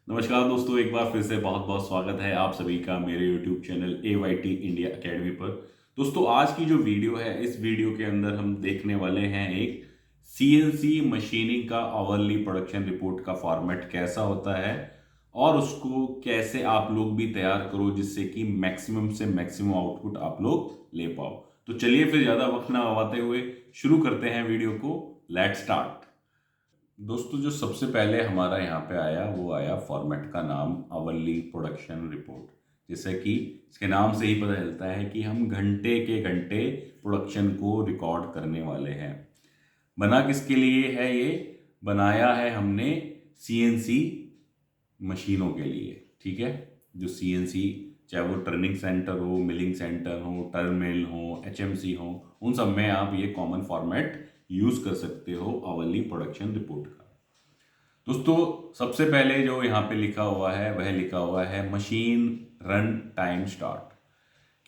नमस्कार दोस्तों, एक बार फिर से बहुत बहुत स्वागत है आप सभी का मेरे YouTube channel AYT India academy पर। दोस्तों, आज की जो वीडियो है, इस वीडियो के अंदर हम देखने वाले हैं एक CNC मशीनिंग का आवरली प्रोडक्शन रिपोर्ट का फॉर्मेट कैसा होता है और उसको कैसे आप लोग भी तैयार करो जिससे कि मैक्सिमम से मैक्सिमम आउटपुट आप लोग ले पाओ। तो चलिए फिर ज़्यादा वक्त ना गवाते हुए शुरू करते हैं वीडियो को। Let's start. दोस्तों, जो सबसे पहले हमारा यहाँ पे आया वो आया फॉर्मेट का नाम आवरली प्रोडक्शन रिपोर्ट। जैसे कि इसके नाम से ही पता चलता है कि हम घंटे के घंटे प्रोडक्शन को रिकॉर्ड करने वाले हैं। बना किसके लिए है ये? बनाया है हमने CNC मशीनों के लिए। ठीक है, जो CNC चाहे वो टर्निंग सेंटर हो, मिलिंग सेंटर हो, टर्मिल हो, HMC हो, उन सब में आप ये कॉमन फॉर्मेट यूज कर सकते हो आवरली प्रोडक्शन रिपोर्ट का। दोस्तों, सबसे पहले जो यहाँ पे लिखा हुआ है वह लिखा हुआ है मशीन रन टाइम स्टार्ट।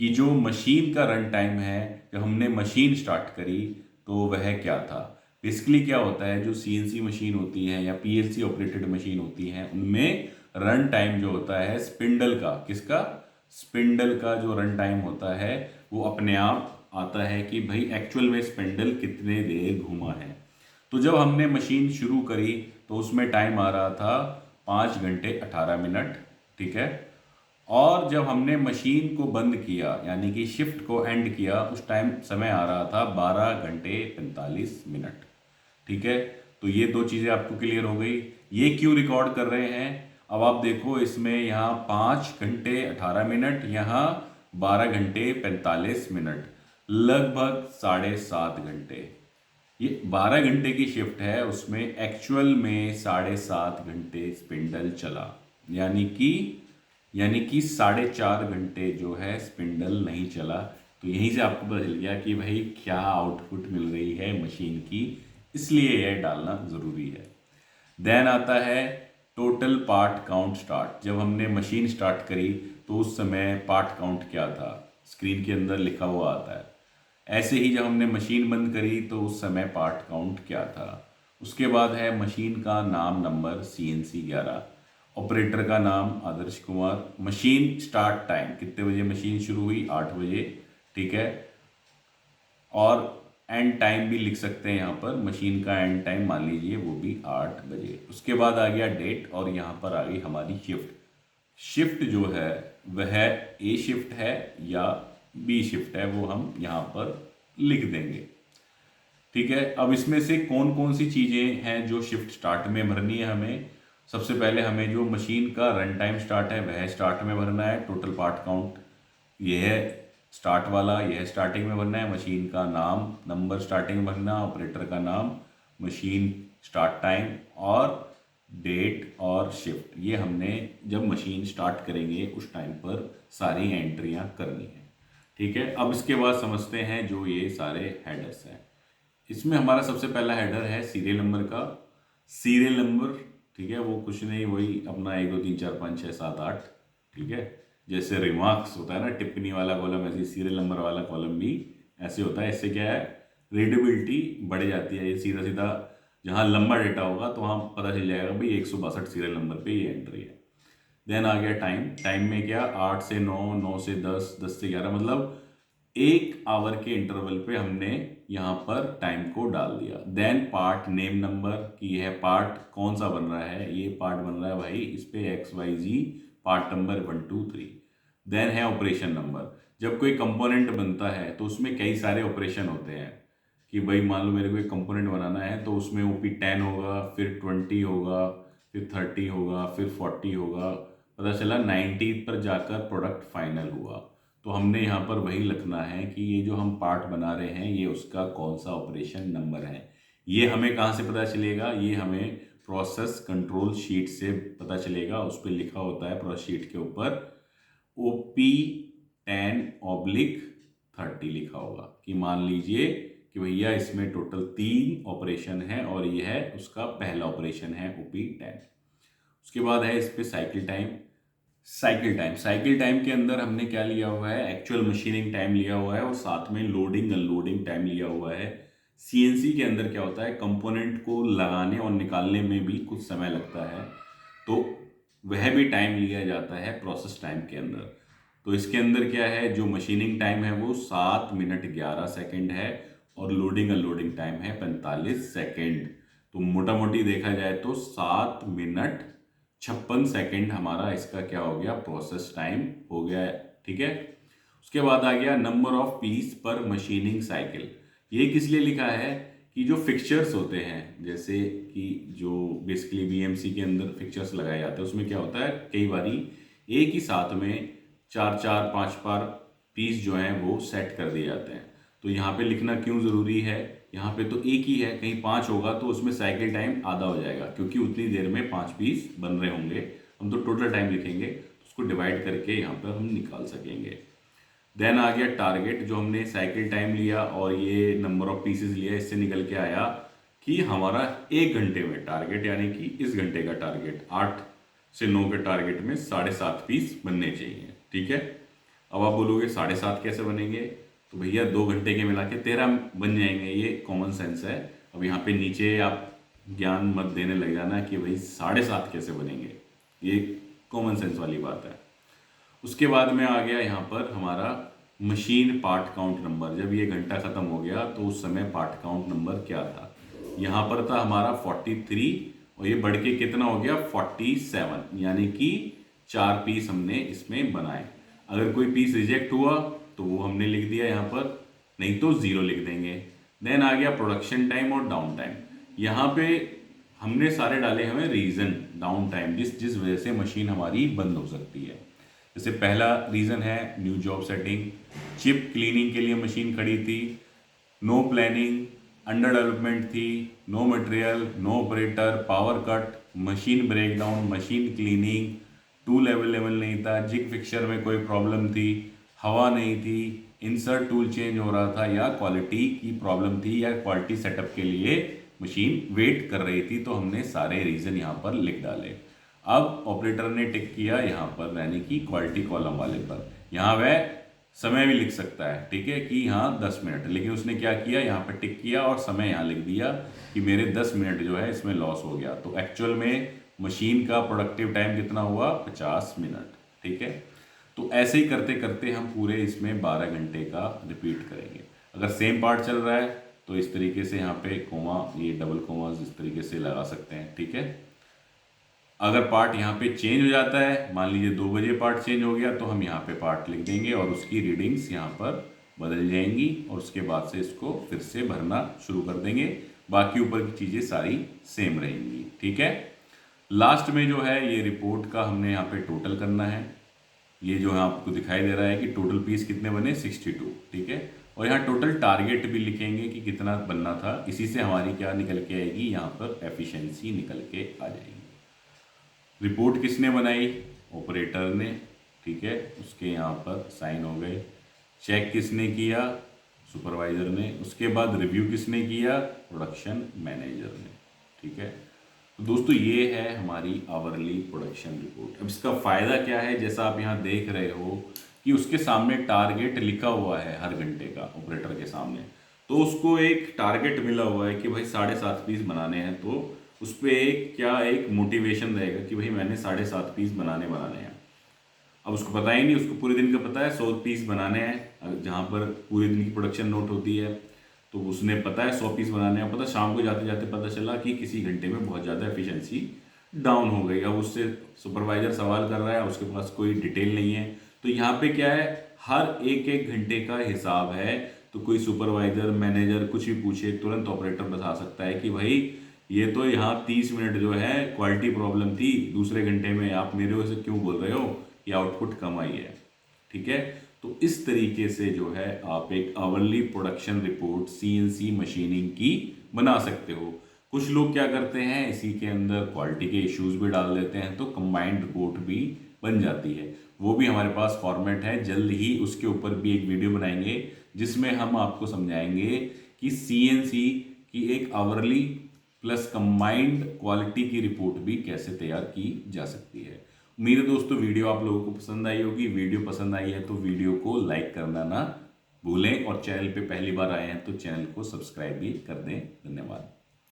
कि जो मशीन का रन टाइम है, जब हमने मशीन स्टार्ट करी तो वह क्या था। बेसिकली क्या होता है, जो CNC मशीन होती है या PLC ऑपरेटेड मशीन होती है, उनमें रन टाइम जो होता है स्पिंडल का, किसका? स्पिंडल का जो रन टाइम होता है वो अपने आप आता है कि भाई एक्चुअल में स्पिंडल कितने देर घूमा है। तो जब हमने मशीन शुरू करी तो उसमें टाइम आ रहा था 5 घंटे 18 मिनट। ठीक है, और जब हमने मशीन को बंद किया यानी कि शिफ्ट को एंड किया, उस टाइम समय आ रहा था 12 घंटे 45 मिनट। ठीक है, तो ये दो चीज़ें आपको क्लियर हो गई। ये क्यों रिकॉर्ड कर रहे हैं? अब आप देखो, इसमें यहाँ 5 घंटे 18 मिनट, यहाँ 12 घंटे 45 मिनट, लगभग 7.5 घंटे। ये 12 घंटे की शिफ्ट है, उसमें एक्चुअल में 7.5 घंटे स्पिंडल चला। यानी कि 4.5 घंटे जो है स्पिंडल नहीं चला। तो यहीं से आपको पता चल गया कि भाई क्या आउटपुट मिल रही है मशीन की, इसलिए यह डालना ज़रूरी है। देन आता है टोटल पार्ट काउंट स्टार्ट। जब हमने मशीन स्टार्ट करी तो उस समय पार्ट काउंट क्या था, स्क्रीन के अंदर लिखा हुआ आता है। ऐसे ही जब हमने मशीन बंद करी तो उस समय पार्ट काउंट क्या था। उसके बाद है मशीन का नाम नंबर CNC 11, ऑपरेटर का नाम Adarsh Kumar, machine start time कितने बजे मशीन शुरू हुई, 8 बजे। ठीक है, और एंड टाइम भी लिख सकते हैं यहाँ पर, मशीन का एंड टाइम मान लीजिए वो भी 8 बजे। उसके बाद आ गया डेट और यहाँ पर आ गई हमारी शिफ्ट। शिफ्ट जो है वह A शिफ्ट है या B शिफ्ट है, वो हम यहाँ पर लिख देंगे। ठीक है, अब इसमें से कौन कौन सी चीज़ें हैं जो शिफ्ट स्टार्ट में भरनी है हमें। सबसे पहले हमें जो मशीन का रन टाइम स्टार्ट है वह स्टार्ट में भरना है। टोटल पार्ट काउंट यह है स्टार्ट वाला, यह स्टार्टिंग में भरना है। मशीन का नाम नंबर स्टार्टिंग में भरना, ऑपरेटर का नाम, मशीन स्टार्ट टाइम और डेट और शिफ्ट, ये हमने जब मशीन स्टार्ट करेंगे उस टाइम पर सारी एंट्रियां करनी है। ठीक है, अब इसके बाद समझते हैं जो ये सारे हेडर्स हैं। इसमें हमारा सबसे पहला हेडर है सीरियल नंबर का। सीरियल नंबर, ठीक है, वो कुछ नहीं, वही अपना 1 2 3 4 5 6 7 8। ठीक है, जैसे रिमार्क्स होता है ना, टिप्पणी वाला कॉलम, ऐसे सीरियल नंबर वाला कॉलम भी ऐसे होता है। इससे क्या है, रीडेबिलिटी बढ़ जाती है। ये सीधा सीधा जहाँ लंबा डेटा होगा तो वहाँ पता चल जाएगा भाई 162 सीरियल नंबर पे ये एंट्री है। देन आ गया टाइम। टाइम में क्या, 8 से 9, 9 से 10, 10 से 11, मतलब 1 आवर के इंटरवल पे हमने यहाँ पर टाइम को डाल दिया। देन पार्ट नेम नंबर, कि यह पार्ट कौन सा बन रहा है, ये पार्ट बन रहा है भाई इस पे XYZ पार्ट नंबर 1 2 3। देन है ऑपरेशन नंबर। जब कोई कंपोनेंट बनता है तो उसमें कई सारे ऑपरेशन होते हैं। कि भाई मान लो मेरे को एक कंपोनेंट बनाना है तो उसमें OP10 होगा, फिर 20 होगा, फिर 30 होगा, फिर 40 होगा, पता चला 90 पर जाकर प्रोडक्ट फाइनल हुआ। तो हमने यहाँ पर वही लिखना है कि ये जो हम पार्ट बना रहे हैं ये उसका कौन सा ऑपरेशन नंबर है। ये हमें कहाँ से पता चलेगा, ये हमें प्रोसेस कंट्रोल शीट से पता चलेगा। उस पर लिखा होता है प्रोसेस शीट के ऊपर OP10/30 लिखा होगा। कि मान लीजिए कि भैया इसमें टोटल 3 ऑपरेशन है और यह उसका पहला ऑपरेशन है OP10। उसके बाद है इस पे साइकिल टाइम। साइकिल टाइम के अंदर हमने क्या लिया हुआ है, एक्चुअल मशीनिंग टाइम लिया हुआ है और साथ में लोडिंग अनलोडिंग टाइम लिया हुआ है। CNC के अंदर क्या होता है, कंपोनेंट को लगाने और निकालने में भी कुछ समय लगता है। तो वह भी टाइम लिया जाता है प्रोसेस टाइम के अंदर। तो इसके अंदर क्या है, जो मशीनिंग टाइम है वो 7 मिनट 11 सेकंड है और लोडिंग अनलोडिंग टाइम है 45 सेकंड। तो मोटा मोटी देखा जाए तो 7 मिनट 56 सेकंड हमारा इसका क्या हो गया, प्रोसेस टाइम हो गया है। ठीक है, उसके बाद आ गया नंबर ऑफ पीस पर मशीनिंग साइकिल। ये किस लिए लिखा है कि जो फिक्चर्स होते हैं, जैसे कि जो बेसिकली बीएमसी के अंदर फिक्चर्स लगाए जाते हैं, उसमें क्या होता है कई बारी एक ही साथ में 4-4 5 पीस जो हैं वो सेट कर दिए जाते हैं। तो यहाँ पे लिखना क्यों ज़रूरी है, यहाँ पे तो एक ही है, कहीं 5 होगा तो उसमें साइकिल टाइम आधा हो जाएगा, क्योंकि उतनी देर में 5 पीस बन रहे होंगे। हम तो टोटल टाइम लिखेंगे, उसको डिवाइड करके यहाँ पर हम निकाल सकेंगे। देन आ गया टारगेट, जो हमने साइकिल टाइम लिया और ये नंबर ऑफ पीसेस लिया, इससे निकल के आया कि हमारा 1 घंटे में टारगेट, यानी कि इस घंटे का टारगेट 8 से 9 के टारगेट में 7.5 पीस बनने चाहिए। ठीक है, अब आप बोलोगे 7.5 कैसे बनेंगे, तो भैया 2 घंटे के मिला के 13 बन जाएंगे, ये कॉमन सेंस है। अब यहाँ पे नीचे आप ज्ञान मत देने लग जाना कि भाई 7.5 कैसे बनेंगे, ये कॉमन सेंस वाली बात है। उसके बाद में आ गया यहाँ पर हमारा मशीन पार्ट काउंट नंबर। जब ये घंटा ख़त्म हो गया तो उस समय पार्ट काउंट नंबर क्या था, यहाँ पर था हमारा 43 और ये बढ़ के कितना हो गया 47, यानी कि 4 पीस हमने इसमें बनाए। अगर कोई पीस रिजेक्ट हुआ तो वो हमने लिख दिया यहाँ पर, नहीं तो 0 लिख देंगे। देन आ गया प्रोडक्शन टाइम और डाउन टाइम। यहाँ पे हमने सारे डाले हमें रीज़न, डाउन टाइम, जिस जिस वजह से मशीन हमारी बंद हो सकती है। जैसे पहला रीज़न है new job setting, chip cleaning के लिए मशीन खड़ी थी, नो प्लानिंग, अंडर डेवलपमेंट थी, no material, no operator, power cut, machine breakdown, machine cleaning, tool available नहीं था, जिग फिक्सचर में कोई प्रॉब्लम थी, हवा नहीं थी, इंसर्ट टूल चेंज हो रहा था, या क्वालिटी की प्रॉब्लम थी, या क्वालिटी सेटअप के लिए मशीन वेट कर रही थी। तो हमने सारे रीज़न यहाँ पर लिख डाले। अब ऑपरेटर ने टिक किया यहाँ पर, यानी कि क्वालिटी कॉलम वाले पर। यहाँ वह समय भी लिख सकता है, ठीक है, कि यहाँ 10 मिनट, लेकिन उसने क्या किया, यहाँ पर टिक किया और समय यहाँ लिख दिया कि मेरे 10 मिनट जो है इसमें लॉस हो गया। तो एक्चुअल में मशीन का प्रोडक्टिव टाइम कितना हुआ, 50 मिनट। ठीक है, तो ऐसे ही करते करते हम पूरे इसमें 12 घंटे का रिपीट करेंगे। अगर सेम पार्ट चल रहा है तो इस तरीके से यहाँ पे कोमा, ये डबल कोमास इस तरीके से लगा सकते हैं। ठीक है, अगर पार्ट यहाँ पे चेंज हो जाता है, मान लीजिए 2 बजे पार्ट चेंज हो गया, तो हम यहाँ पे पार्ट लिख देंगे और उसकी रीडिंग्स यहाँ पर बदल जाएंगी और उसके बाद से इसको फिर से भरना शुरू कर देंगे। बाकी ऊपर की चीज़ें सारी सेम रहेंगी। ठीक है, लास्ट में जो है ये रिपोर्ट का हमने यहाँ पे टोटल करना है। ये जो है आपको दिखाई दे रहा है कि टोटल पीस कितने बने, 62। ठीक है, और यहाँ टोटल टारगेट भी लिखेंगे कि कितना बनना था। इसी से हमारी क्या निकल के आएगी, यहाँ पर एफिशिएंसी निकल के आ जाएगी। रिपोर्ट किसने बनाई, ऑपरेटर ने। ठीक है, उसके यहाँ पर साइन हो गए। चेक किसने किया, सुपरवाइज़र ने। उसके बाद रिव्यू किसने किया, प्रोडक्शन मैनेजर ने। ठीक है, तो दोस्तों ये है हमारी आवरली प्रोडक्शन रिपोर्ट। अब इसका फ़ायदा क्या है, जैसा आप यहाँ देख रहे हो कि उसके सामने टारगेट लिखा हुआ है हर घंटे का ऑपरेटर के सामने, तो उसको एक टारगेट मिला हुआ है कि भाई 7.5 पीस बनाने हैं। तो उस पर एक मोटिवेशन रहेगा कि भाई मैंने 7.5 पीस बनाने हैं। अब उसको पता ही नहीं, उसको पूरे दिन का पता है 100 पीस बनाने हैं, जहाँ पर पूरे दिन की प्रोडक्शन नोट होती है। तो उसने पता है 100 पीस बनाने हैं, पता शाम को जाते जाते पता चला कि किसी घंटे में बहुत ज़्यादा एफिशिएंसी डाउन हो गई। अब उससे सुपरवाइज़र सवाल कर रहा है, उसके पास कोई डिटेल नहीं है। तो यहाँ पे क्या है, हर एक घंटे का हिसाब है। तो कोई सुपरवाइज़र, मैनेजर कुछ भी पूछे, तुरंत ऑपरेटर बता सकता है कि भाई ये तो यहाँ 30 मिनट जो है क्वालिटी प्रॉब्लम थी, दूसरे घंटे में आप मेरे से क्यों बोल रहे हो, ये आउटपुट कम आई है। ठीक है, तो इस तरीके से जो है आप एक hourly production report CNC machining की बना सकते हो। कुछ लोग क्या करते हैं, इसी के अंदर क्वालिटी के इश्यूज भी डाल देते हैं, तो कंबाइंड रिपोर्ट भी बन जाती है। वो भी हमारे पास फॉर्मेट है, जल्द ही उसके ऊपर भी एक वीडियो बनाएंगे जिसमें हम आपको समझाएंगे कि सीएनसी की एक आवरली प्लस कंबाइंड क्वालिटी की रिपोर्ट भी कैसे तैयार की जा सकती है। उम्मीद है दोस्तों वीडियो आप लोगों को पसंद आई होगी। वीडियो पसंद आई है तो वीडियो को लाइक करना ना भूलें, और चैनल पे पहली बार आए हैं तो चैनल को सब्सक्राइब भी कर दें। धन्यवाद।